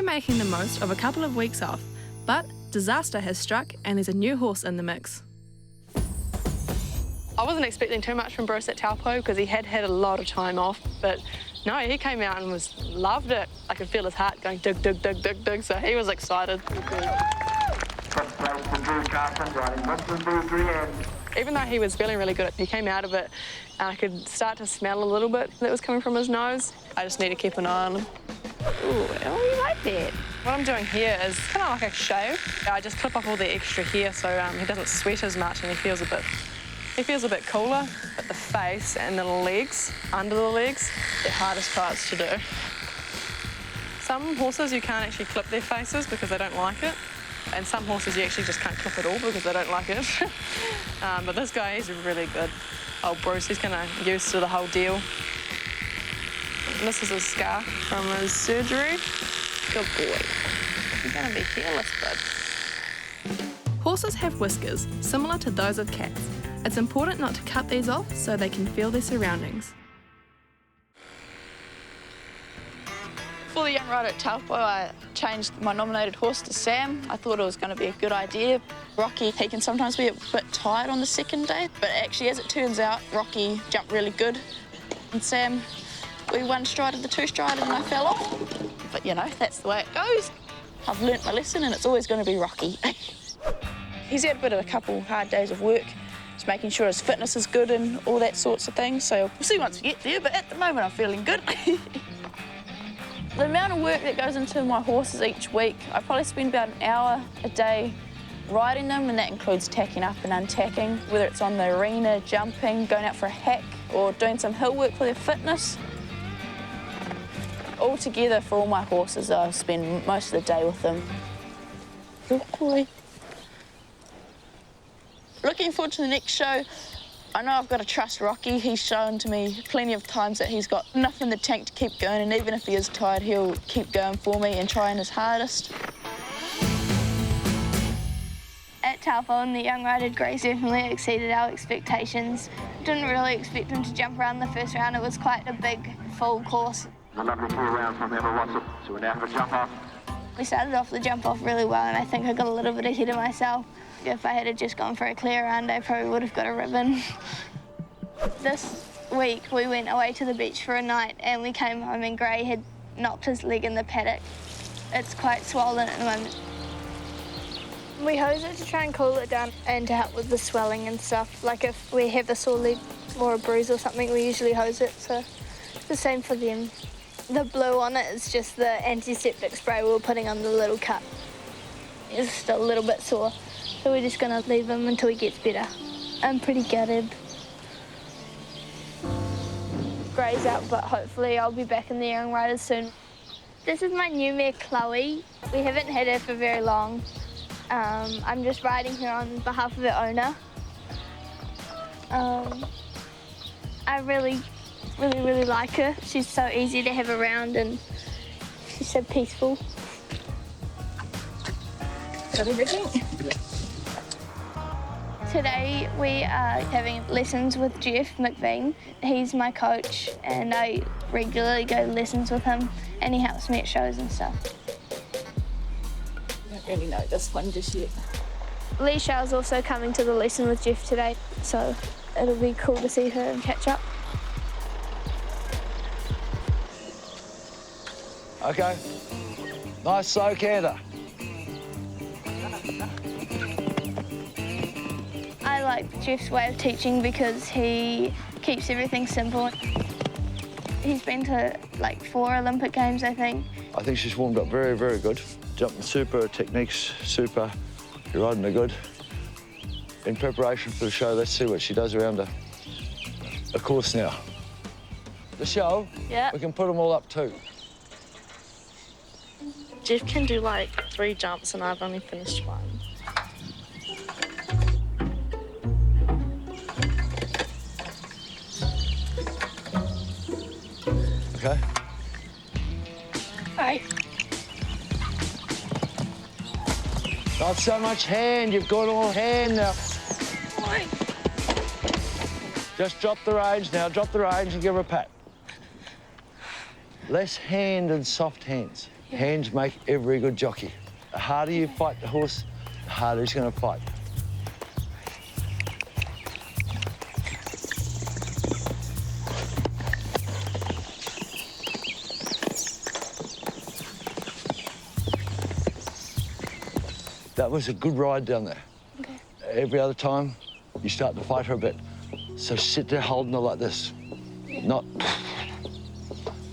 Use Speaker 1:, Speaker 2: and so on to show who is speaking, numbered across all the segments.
Speaker 1: making the most of a couple of weeks off, but disaster has struck and there's a new horse in the mix.
Speaker 2: I wasn't expecting too much from Bruce at Taupo because he had had a lot of time off, but no, he came out and loved it. I could feel his heart going dig, dig, dig, dig, dig, so he was excited. Even though he was feeling really good, he came out of it and I could start to smell a little bit that was coming from his nose. I just need to keep an eye on him.
Speaker 3: Ooh, oh, you like that?
Speaker 2: What I'm doing here is kind of like a shave. I just clip off all the extra hair so he doesn't sweat as much and he feels a bit cooler. But the face and the legs, under the legs, the hardest parts to do. Some horses you can't actually clip their faces because they don't like it. And some horses you actually just can't clip at all because they don't like it. But this guy, he's really good. Old Bruce, he's kind of used to the whole deal. And this is a scar from his surgery. Good boy. You're going to be hairless, bud.
Speaker 1: Horses have whiskers, similar to those of cats. It's important not to cut these off so they can feel their surroundings.
Speaker 3: For the young rider at Taupo, I changed my nominated horse to Sam. I thought it was going to be a good idea. Rocky, he can sometimes be a bit tired on the second day, but actually, as it turns out, Rocky jumped really good. And Sam, we one-strided the two-strided and I fell off. But, you know, that's the way it goes. I've learnt my lesson and it's always going to be Rocky. He's had a couple hard days of work, just making sure his fitness is good and all that sorts of things. So we'll see once we get there, but at the moment I'm feeling good. The amount of work that goes into my horses each week, I probably spend about an hour a day riding them, and that includes tacking up and untacking, whether it's on the arena, jumping, going out for a hack, or doing some hill work for their fitness. All together for all my horses, I spend most of the day with them. Good boy. Looking forward to the next show. I know I've got to trust Rocky. He's shown to me plenty of times that he's got enough in the tank to keep going, and even if he is tired, he'll keep going for me and trying his hardest.
Speaker 4: At Taupo, and the young rider Grace definitely exceeded our expectations. Didn't really expect him to jump around the first round. It was quite a big, full course.
Speaker 5: The number 4 round from Emma Watson, so we're now for jump off.
Speaker 4: We started off the jump off really well, and I think I got a little bit ahead of myself. If I had just gone for a clear round, I probably would have got a ribbon. This week, we went away to the beach for a night, and we came home and Gray had knocked his leg in the paddock. It's quite swollen at the moment. We hose it to try and cool it down and to help with the swelling and stuff. Like if we have a sore leg or a bruise or something, we usually hose it, so it's the same for them. The blue on it is just the antiseptic spray we were putting on the little cut. It's still a little bit sore, so we're just gonna leave him until he gets better. I'm pretty gutted. Gray's out, but hopefully I'll be back in the young riders soon. This is my new mare, Chloe. We haven't had her for very long. I'm just riding her on behalf of the owner. I really like her. She's so easy to have around and she's so peaceful. Today we are having lessons with Jeff McVean. He's my coach and I regularly go to lessons with him and he helps me at shows and stuff.
Speaker 3: I don't really know this one just yet.
Speaker 4: Lee Shell's also coming to the lesson with Jeff today, so it'll be cool to see her and catch up.
Speaker 6: Okay, nice slow canter.
Speaker 4: I like Jeff's way of teaching because he keeps everything simple. He's been to like 4 Olympic Games, I think.
Speaker 6: I think she's warmed up very, very good. Jumping super, techniques super, you're riding her good. In preparation for the show, let's see what she does around a course now. The show,
Speaker 4: yeah,
Speaker 6: we can put them all up too.
Speaker 2: Jeff can do like 3 jumps and I've only finished 1.
Speaker 6: Okay.
Speaker 4: All right.
Speaker 6: Not so much hand, you've got all hand now. Just drop the reins now, drop the reins and give her a pat. Less hand and soft hands. Hands make every good jockey. The harder you fight the horse, the harder he's going to fight. That was a good ride down there.
Speaker 4: Okay.
Speaker 6: Every other time, you start to fight her a bit. So sit there holding her like this. Not...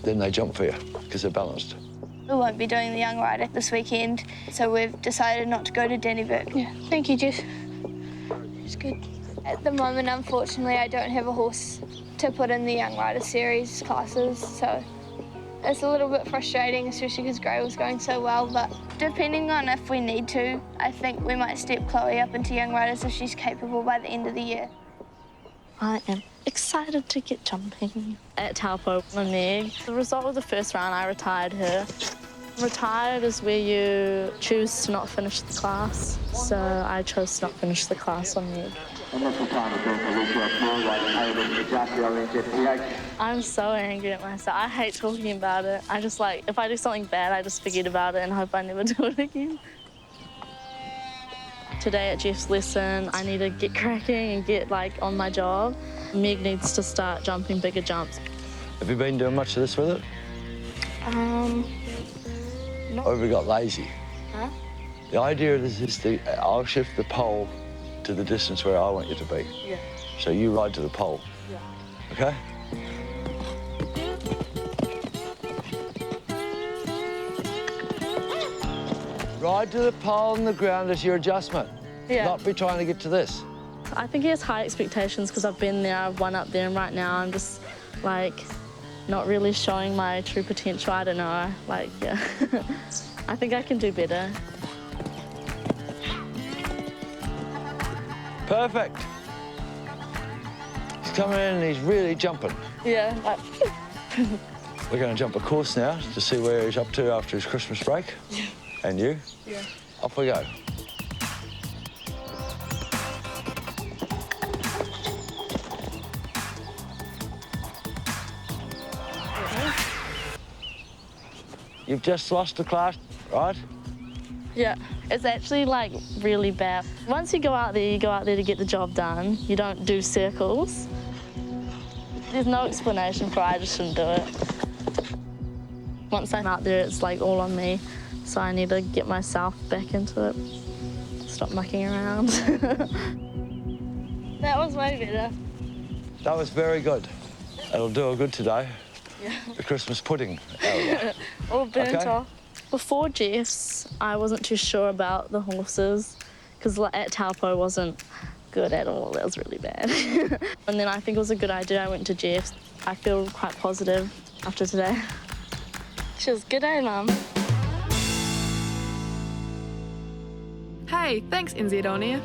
Speaker 6: Then they jump for you, because they're balanced.
Speaker 4: We won't be doing the young rider this weekend, so we've decided not to go to Dennyburg. Yeah, thank you, Jeff. It's good. At the moment, unfortunately, I don't have a horse to put in the young rider series classes, so it's a little bit frustrating, especially because Gray was going so well, but depending on if we need to, I think we might step Chloe up into young riders if she's capable by the end of the year.
Speaker 3: I am excited to get jumping. At Taupo, my Meg, the result of the first round, I retired her. Retired is where you choose to not finish the class, so I chose to not finish the class on Meg. I'm so angry at myself. I hate talking about it. I just like, if I do something bad, I just forget about it and hope I never do it again. Today at Jeff's lesson, I need to get cracking and get like on my job. Meg needs to start jumping bigger jumps.
Speaker 6: Have you been doing much of this with it?
Speaker 3: No.
Speaker 6: Or have you got lazy?
Speaker 3: Huh?
Speaker 6: The idea of this is I'll shift the pole to the distance where I want you to be.
Speaker 3: Yeah.
Speaker 6: So you ride to the pole.
Speaker 3: Yeah.
Speaker 6: Okay? Ride to the pole on the ground as your adjustment.
Speaker 3: Yeah.
Speaker 6: Not be trying to get to this.
Speaker 3: I think he has high expectations because I've been there, I've won up there, and right now I'm just like not really showing my true potential. I don't know. Like, yeah. I think I can do better.
Speaker 6: Perfect. He's coming in and he's really jumping.
Speaker 3: Yeah. Like,
Speaker 6: We're going to jump a course now to see where he's up to after his Christmas break.
Speaker 3: Yeah.
Speaker 6: And you?
Speaker 3: Yeah.
Speaker 6: Off we go. You've just lost the class, right?
Speaker 3: Yeah, it's actually like really bad. Once you go out there to get the job done. You don't do circles. There's no explanation for it, I just shouldn't do it. Once I'm out there, it's like all on me. So I need to get myself back into it. Stop mucking around. That was way better.
Speaker 6: That was very good. It'll do her good today.
Speaker 3: Yeah.
Speaker 6: The Christmas pudding.
Speaker 3: All burnt
Speaker 6: Okay.
Speaker 3: off. Before Jeff's, I wasn't too sure about the horses because at Taupo wasn't good at all. That was really bad. And then I think it was a good idea I went to Jeff's. I feel quite positive after today. She was good, eh, Mum?
Speaker 1: Hey, thanks NZ On Air.